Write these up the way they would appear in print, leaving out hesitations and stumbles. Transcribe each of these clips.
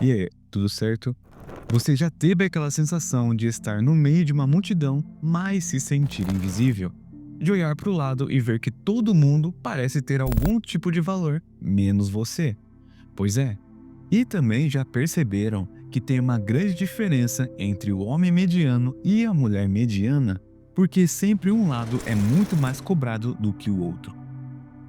E aí, tudo certo? Você já teve aquela sensação de estar no meio de uma multidão, mas se sentir invisível? De olhar para o lado e ver que todo mundo parece ter algum tipo de valor, menos você? Pois é. E também já perceberam que tem uma grande diferença entre o homem mediano e a mulher mediana, porque sempre um lado é muito mais cobrado do que o outro.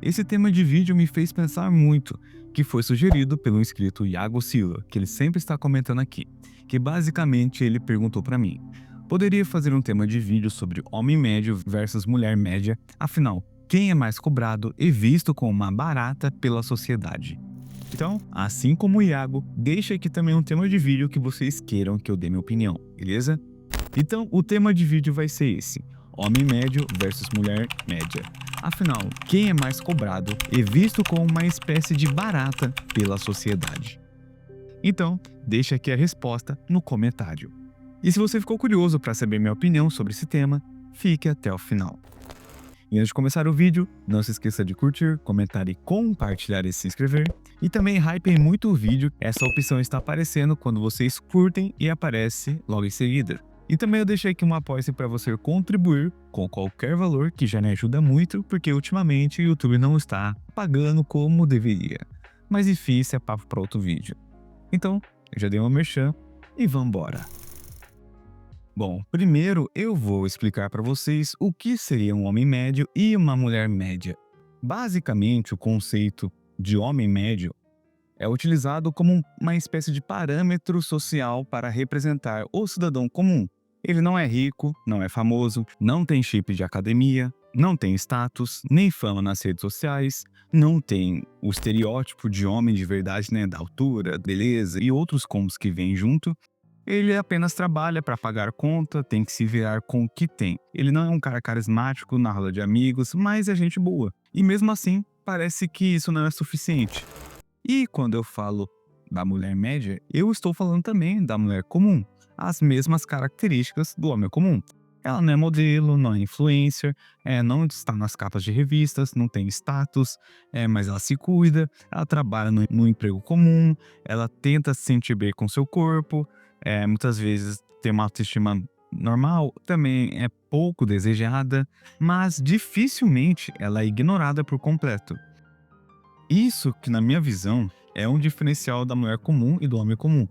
Esse tema de vídeo me fez pensar muito, que foi sugerido pelo inscrito Iago Silva, que ele sempre está comentando aqui, que basicamente ele perguntou para mim: poderia fazer um tema de vídeo sobre homem médio versus mulher média, afinal, quem é mais cobrado e visto como uma barata pela sociedade? Então, assim como o Iago, deixa aqui também um tema de vídeo que vocês queiram que eu dê minha opinião, beleza? Então, o tema de vídeo vai ser esse: homem médio versus mulher média. Afinal, quem é mais cobrado e visto como uma espécie de barata pela sociedade? Então, deixa aqui a resposta no comentário. E se você ficou curioso para saber minha opinião sobre esse tema, fique até o final. E antes de começar o vídeo, não se esqueça de curtir, comentar e compartilhar e se inscrever. E também hypem muito o vídeo, essa opção está aparecendo quando vocês curtem e aparece logo em seguida. E também eu deixei aqui um apoio para você contribuir com qualquer valor, que já me ajuda muito, porque ultimamente o YouTube não está pagando como deveria. Mas enfim, isso é papo para outro vídeo. Então, eu já dei uma merchan e vambora! Bom, primeiro eu vou explicar para vocês o que seria um homem médio e uma mulher média. Basicamente, o conceito de homem médio é utilizado como uma espécie de parâmetro social para representar o cidadão comum. Ele não é rico, não é famoso, não tem chip de academia, não tem status, nem fama nas redes sociais, não tem o estereótipo de homem de verdade, né, da altura, beleza e outros combos que vêm junto. Ele apenas trabalha para pagar conta, tem que se virar com o que tem. Ele não é um cara carismático na roda de amigos, mas é gente boa. E mesmo assim, parece que isso não é suficiente. E quando eu falo da mulher média, eu estou falando também da mulher comum. As mesmas características do homem comum. Ela não é modelo, não é influencer, não está nas capas de revistas, não tem status, mas ela se cuida, ela trabalha no emprego comum, ela tenta se sentir bem com seu corpo, muitas vezes tem uma autoestima normal, também é pouco desejada, mas dificilmente ela é ignorada por completo. Isso que, na minha visão, é um diferencial da mulher comum e do homem comum.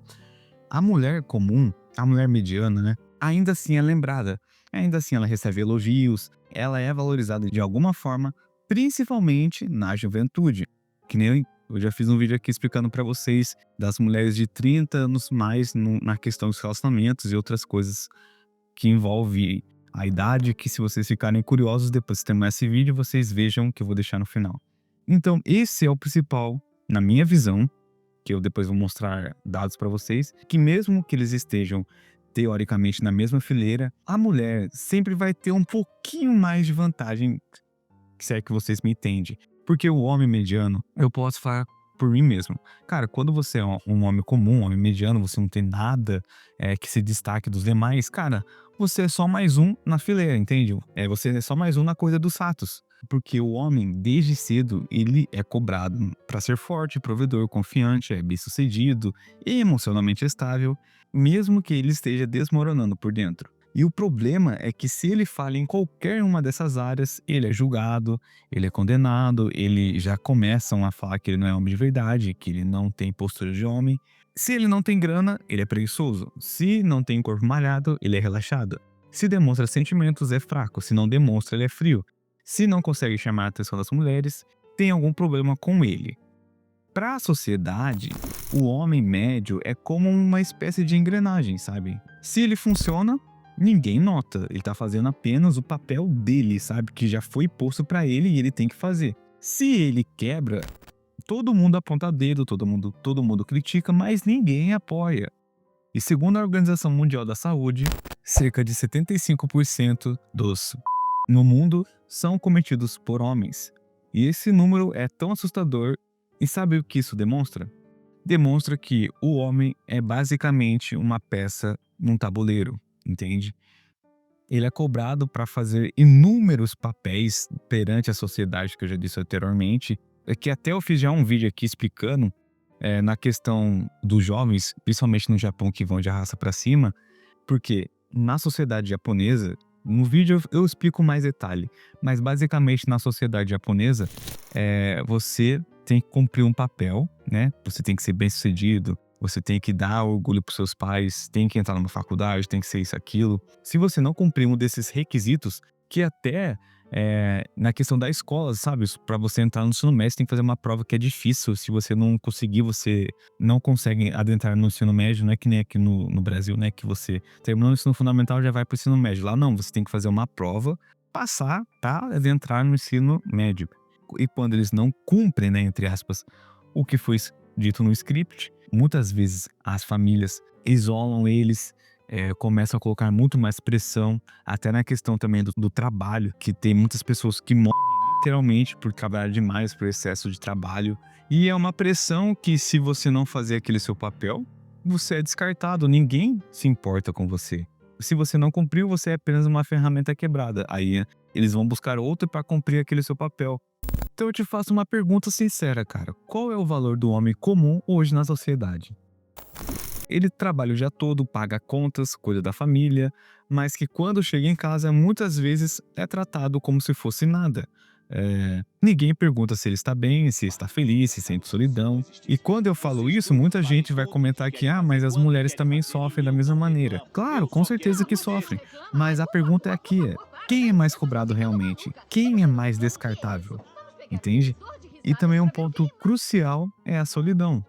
A mulher comum, a mulher mediana, né? Ainda assim é lembrada, ainda assim ela recebe elogios, ela é valorizada de alguma forma, principalmente na juventude. Que nem eu já fiz um vídeo aqui explicando pra vocês das mulheres de 30 anos mais na questão dos relacionamentos e outras coisas que envolvem a idade, que se vocês ficarem curiosos depois de terminar esse vídeo, vocês vejam que eu vou deixar no final. Então, esse é o principal, na minha visão, que eu depois vou mostrar dados para vocês, que mesmo que eles estejam teoricamente na mesma fileira, a mulher sempre vai ter um pouquinho mais de vantagem, se é que vocês me entendem. Porque o homem mediano, eu posso falar por mim mesmo. Cara, quando você é um homem comum, um homem mediano, você não tem nada que se destaque dos demais, cara, você é só mais um na fileira, entende? Você é só mais um na coisa dos fatos. Porque o homem, desde cedo, ele é cobrado para ser forte, provedor, confiante, bem-sucedido e emocionalmente estável, mesmo que ele esteja desmoronando por dentro. E o problema é que se ele falha em qualquer uma dessas áreas, ele é julgado, ele é condenado, ele já começam a falar que ele não é homem de verdade, que ele não tem postura de homem. Se ele não tem grana, ele é preguiçoso. Se não tem corpo malhado, ele é relaxado. Se demonstra sentimentos, é fraco. Se não demonstra, ele é frio. Se não consegue chamar a atenção das mulheres, tem algum problema com ele. Para a sociedade, o homem médio é como uma espécie de engrenagem, sabe? Se ele funciona, ninguém nota. Ele tá fazendo apenas o papel dele, sabe? Que já foi posto para ele e ele tem que fazer. Se ele quebra, todo mundo aponta dedo, todo mundo critica, mas ninguém apoia. E segundo a Organização Mundial da Saúde, cerca de 75% dos no mundo são cometidos por homens. E esse número é tão assustador. E sabe o que isso demonstra? Demonstra que o homem é basicamente uma peça num tabuleiro, entende? Ele é cobrado para fazer inúmeros papéis perante a sociedade, que eu já disse anteriormente, que até eu fiz já um vídeo aqui explicando, na questão dos jovens, principalmente no Japão, que vão de arrasta pra cima, porque na sociedade japonesa, no vídeo eu explico mais detalhe, mas basicamente na sociedade japonesa, você tem que cumprir um papel, né? Você tem que ser bem-sucedido, você tem que dar orgulho para seus pais, tem que entrar numa faculdade, tem que ser isso, aquilo. Se você não cumprir um desses requisitos, que até na questão da escola, sabe? Para você entrar no ensino médio, você tem que fazer uma prova que é difícil. Se você não conseguir, você não consegue adentrar no ensino médio. Não é que nem aqui no Brasil, né? Que você terminou o ensino fundamental já vai para o ensino médio. Lá não, você tem que fazer uma prova, passar para adentrar no ensino médio. E quando eles não cumprem, né, entre aspas, o que foi dito no script, muitas vezes as famílias isolam eles, começam a colocar muito mais pressão, até na questão também do trabalho, que tem muitas pessoas que morrem literalmente por trabalhar demais, por excesso de trabalho. E é uma pressão que, se você não fazer aquele seu papel, você é descartado, ninguém se importa com você. Se você não cumpriu, você é apenas uma ferramenta quebrada. Aí eles vão buscar outra para cumprir aquele seu papel. Então eu te faço uma pergunta sincera, cara. Qual é o valor do homem comum hoje na sociedade? Ele trabalha o dia todo, paga contas, cuida da família, mas que quando chega em casa, muitas vezes é tratado como se fosse nada. Ninguém pergunta se ele está bem, se está feliz, se sente solidão. E quando eu falo isso, muita gente vai comentar que, mas as mulheres também sofrem da mesma maneira. Claro, com certeza que sofrem. Mas a pergunta é aqui, quem é mais cobrado realmente? Quem é mais descartável? Entende? E também um ponto crucial é a solidão.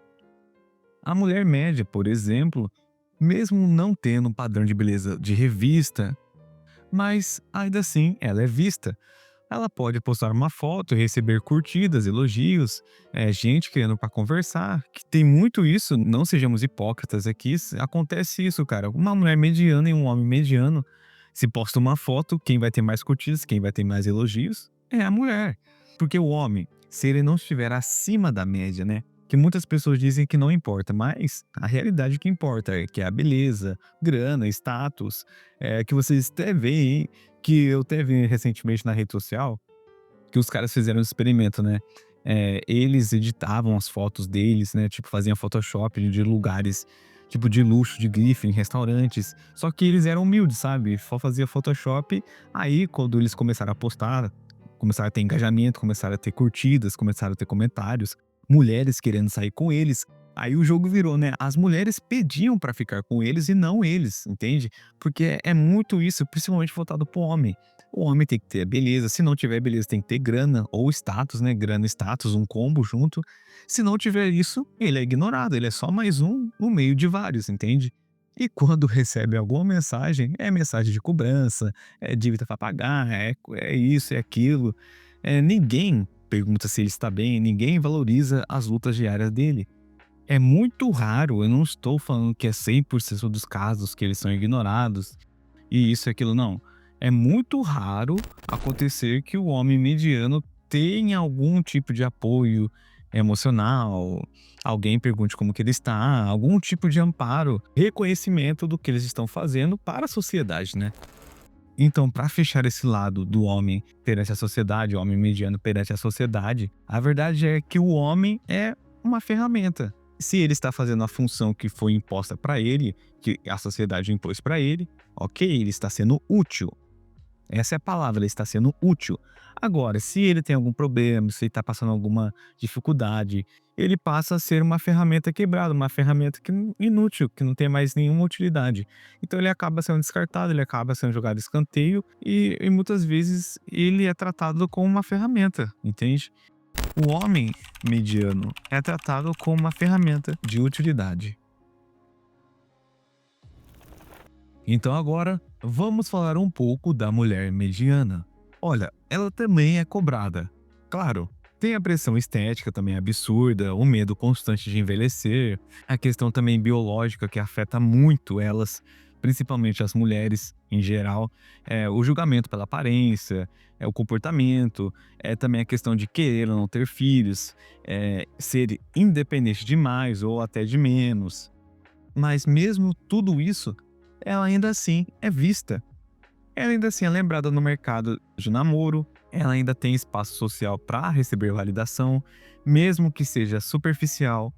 A mulher média, por exemplo, mesmo não tendo um padrão de beleza de revista, mas ainda assim ela é vista. Ela pode postar uma foto e receber curtidas, elogios, gente querendo para conversar, que tem muito isso, não sejamos hipócritas aqui, acontece isso, cara. Uma mulher mediana e um homem mediano, se posta uma foto, quem vai ter mais curtidas, quem vai ter mais elogios é a mulher. Porque o homem, se ele não estiver acima da média, né? Que muitas pessoas dizem que não importa, mas a realidade que importa é que é a beleza, grana, status, que vocês até veem, que eu até vi recentemente na rede social, que os caras fizeram um experimento, né? Eles editavam as fotos deles, né? Tipo, faziam Photoshop de lugares, tipo, de luxo, de grife, em restaurantes. Só que eles eram humildes, sabe? Só fazia Photoshop. Aí, quando eles começaram a postar, começaram a ter engajamento, começaram a ter curtidas, começaram a ter comentários, mulheres querendo sair com eles. Aí o jogo virou, né? As mulheres pediam pra ficar com eles e não eles, entende? Porque é muito isso, principalmente voltado pro homem. O homem tem que ter beleza, se não tiver beleza, tem que ter grana ou status, né? Grana e status, um combo junto. Se não tiver isso, ele é ignorado, ele é só mais um no meio de vários, entende? E quando recebe alguma mensagem, é mensagem de cobrança, é dívida para pagar, é isso, é aquilo. Ninguém pergunta se ele está bem, ninguém valoriza as lutas diárias dele. É muito raro, eu não estou falando que é 100% dos casos que eles são ignorados e isso e aquilo, não. É muito raro acontecer que o homem mediano tenha algum tipo de apoio emocional, alguém pergunte como que ele está, algum tipo de amparo, reconhecimento do que eles estão fazendo para a sociedade, né? Então, para fechar esse lado do homem perante a sociedade, o homem mediano perante a sociedade, a verdade é que o homem é uma ferramenta. Se ele está fazendo a função que foi imposta para ele, que a sociedade impôs para ele, ok, ele está sendo útil. Essa é a palavra, ele está sendo útil. Agora, se ele tem algum problema, se ele está passando alguma dificuldade, ele passa a ser uma ferramenta quebrada, uma ferramenta inútil, que não tem mais nenhuma utilidade. Então ele acaba sendo descartado, ele acaba sendo jogado a escanteio e muitas vezes ele é tratado como uma ferramenta, entende? O homem mediano é tratado como uma ferramenta de utilidade. Então agora, vamos falar um pouco da mulher mediana. Olha, ela também é cobrada. Claro, tem a pressão estética também absurda, o medo constante de envelhecer, a questão também biológica que afeta muito elas, principalmente as mulheres em geral, o julgamento pela aparência, o comportamento, também a questão de querer ou não ter filhos, ser independente demais ou até de menos. Mas mesmo tudo isso, ela ainda assim é vista. Ela ainda assim é lembrada no mercado de namoro, ela ainda tem espaço social para receber validação, mesmo que seja superficial.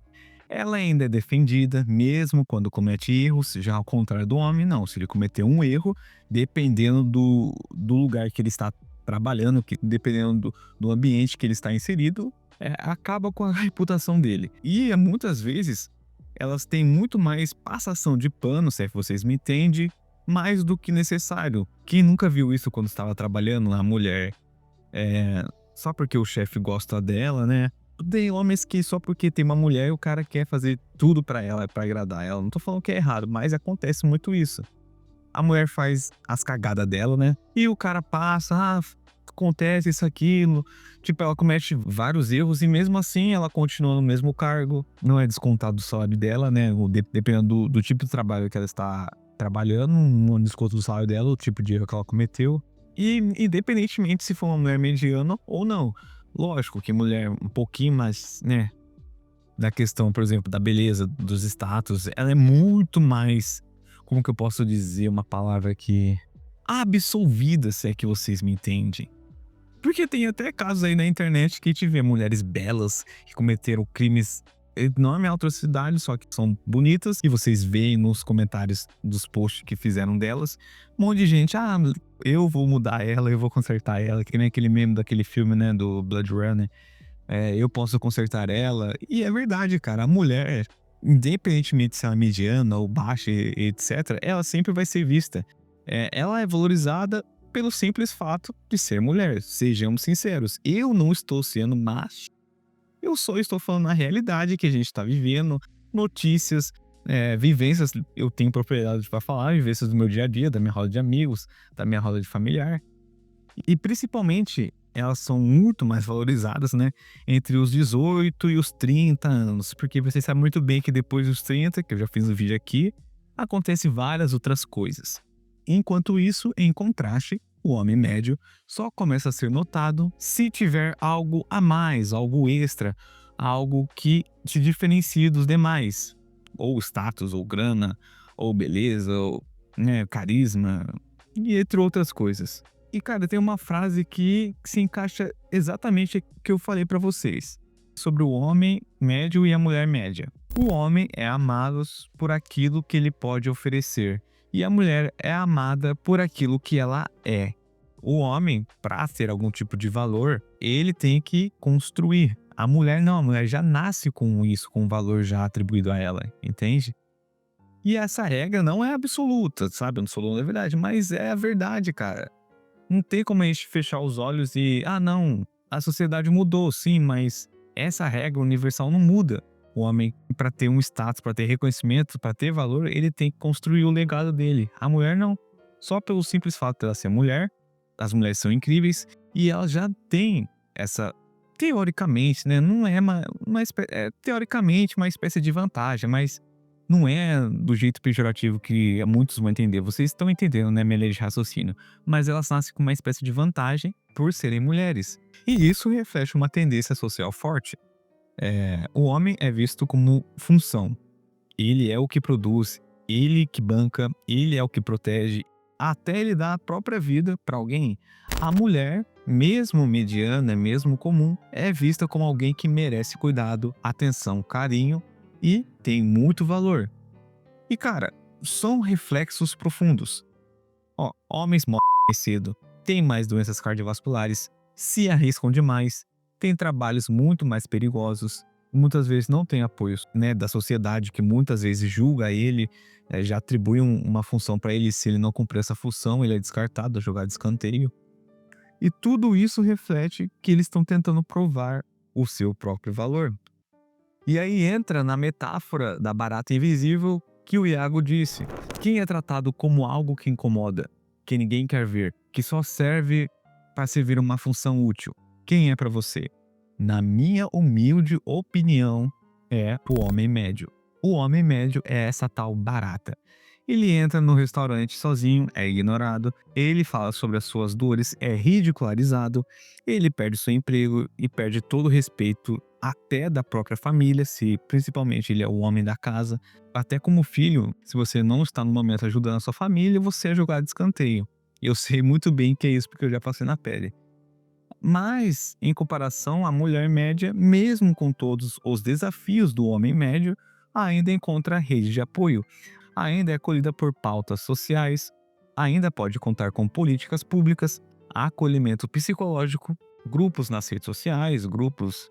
Ela ainda é defendida, mesmo quando comete erros, já ao contrário do homem, não. Se ele cometer um erro, dependendo do lugar que ele está trabalhando, dependendo do ambiente que ele está inserido, acaba com a reputação dele. E muitas vezes elas têm muito mais passação de pano, se é que vocês me entendem, mais do que necessário. Quem nunca viu isso quando estava trabalhando? A mulher, só porque o chefe gosta dela, né? Tem homens que só porque tem uma mulher, o cara quer fazer tudo pra ela, pra agradar ela. Não tô falando que é errado, mas acontece muito isso. A mulher faz as cagadas dela, né? E o cara passa, acontece isso, aquilo. Tipo, ela comete vários erros e mesmo assim ela continua no mesmo cargo. Não é descontado do salário dela, né? Dependendo do tipo de trabalho que ela está trabalhando, não desconto do salário dela, o tipo de erro que ela cometeu. E independentemente se for uma mulher mediana ou não. Lógico que mulher um pouquinho mais, né? Da questão, por exemplo, da beleza, dos status, ela é muito mais, como que eu posso dizer uma palavra aqui? Absolvida, se é que vocês me entendem. Porque tem até casos aí na internet que a gente vê mulheres belas que cometeram crimes enorme atrocidade, só que são bonitas, e vocês veem nos comentários dos posts que fizeram delas, um monte de gente, eu vou mudar ela, eu vou consertar ela, que nem aquele meme daquele filme, né, do Blood Runner. Eu posso consertar ela. E é verdade, cara. A mulher, independentemente se ela é mediana ou baixa, etc., ela sempre vai ser vista. Ela é valorizada pelo simples fato de ser mulher. Sejamos sinceros. Eu não estou sendo macho. Eu só estou falando a realidade que a gente está vivendo. Notícias, vivências. Eu tenho propriedade para falar, vivências do meu dia a dia, da minha roda de amigos, da minha roda de familiar. E principalmente, elas são muito mais valorizadas, né, entre os 18 e os 30 anos, porque vocês sabem muito bem que depois dos 30, que eu já fiz um vídeo aqui, acontece várias outras coisas. Enquanto isso, em contraste, o homem médio só começa a ser notado se tiver algo a mais, algo extra, algo que te diferencie dos demais, ou status, ou grana, ou beleza, ou, né, carisma, e entre outras coisas. E, cara, tem uma frase que se encaixa exatamente o que eu falei pra vocês, sobre o homem médio e a mulher média. O homem é amado por aquilo que ele pode oferecer, e a mulher é amada por aquilo que ela é. O homem, para ter algum tipo de valor, ele tem que construir. A mulher não, a mulher já nasce com isso, com o valor já atribuído a ela, entende? E essa regra não é absoluta, sabe? Eu não sou dono da verdade, mas é a verdade, cara. Não tem como a gente fechar os olhos e, não, a sociedade mudou, sim, mas essa regra universal não muda. O homem, para ter um status, para ter reconhecimento, para ter valor, ele tem que construir o legado dele. A mulher não. Só pelo simples fato de ela ser mulher, as mulheres são incríveis e elas já têm essa, teoricamente, né? Não é teoricamente uma espécie de vantagem, mas não é do jeito pejorativo que muitos vão entender. Vocês estão entendendo, né, minha linha de raciocínio. Mas elas nascem com uma espécie de vantagem por serem mulheres. E isso reflete uma tendência social forte. O homem é visto como função. Ele é o que produz, ele que banca, ele é o que protege, até ele dar a própria vida para alguém. A mulher, mesmo mediana, mesmo comum, é vista como alguém que merece cuidado, atenção, carinho e tem muito valor. E, cara, são reflexos profundos. Homens morrem mais cedo, têm mais doenças cardiovasculares, se arriscam demais, têm trabalhos muito mais perigosos, muitas vezes não têm apoio, né, da sociedade, que muitas vezes julga ele, já atribui uma função para ele, se ele não cumprir essa função, ele é descartado, é jogado de escanteio. E tudo isso reflete que eles estão tentando provar o seu próprio valor. E aí entra na metáfora da barata invisível que o Iago disse. Quem é tratado como algo que incomoda, que ninguém quer ver, que só serve para servir uma função útil? Quem é para você? Na minha humilde opinião, é o homem médio. O homem médio é essa tal barata. Ele entra no restaurante sozinho, é ignorado, ele fala sobre as suas dores, é ridicularizado, ele perde seu emprego e perde todo o respeito até da própria família, se principalmente ele é o homem da casa. Até como filho, se você não está no momento ajudando a sua família, você é jogado de escanteio. Eu sei muito bem que é isso porque eu já passei na pele. Mas, em comparação, a mulher média, mesmo com todos os desafios do homem médio, ainda encontra rede de apoio, ainda é acolhida por pautas sociais, ainda pode contar com políticas públicas, acolhimento psicológico, grupos nas redes sociais, grupos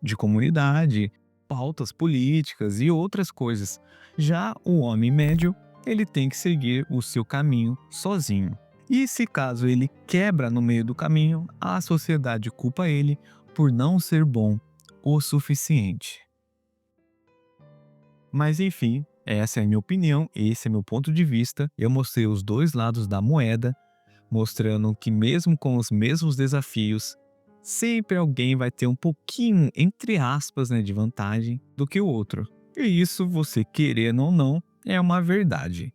de comunidade, pautas políticas e outras coisas. Já o homem médio, ele tem que seguir o seu caminho sozinho. E se caso ele quebra no meio do caminho, a sociedade culpa ele por não ser bom o suficiente. Mas enfim, essa é a minha opinião, esse é meu ponto de vista. Eu mostrei os dois lados da moeda, mostrando que mesmo com os mesmos desafios, sempre alguém vai ter um pouquinho, entre aspas, né, de vantagem do que o outro. E isso, você querendo ou não, é uma verdade.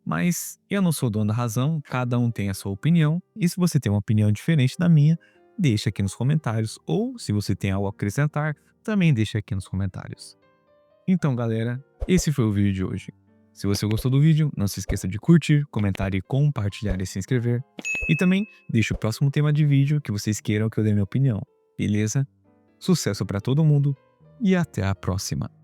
Mas eu não sou dono da razão, cada um tem a sua opinião, e se você tem uma opinião diferente da minha, deixa aqui nos comentários, ou se você tem algo a acrescentar, também deixa aqui nos comentários. Então, galera, esse foi o vídeo de hoje. Se você gostou do vídeo, não se esqueça de curtir, comentar e compartilhar e se inscrever. E também deixe o próximo tema de vídeo que vocês queiram que eu dê minha opinião, beleza? Sucesso para todo mundo e até a próxima!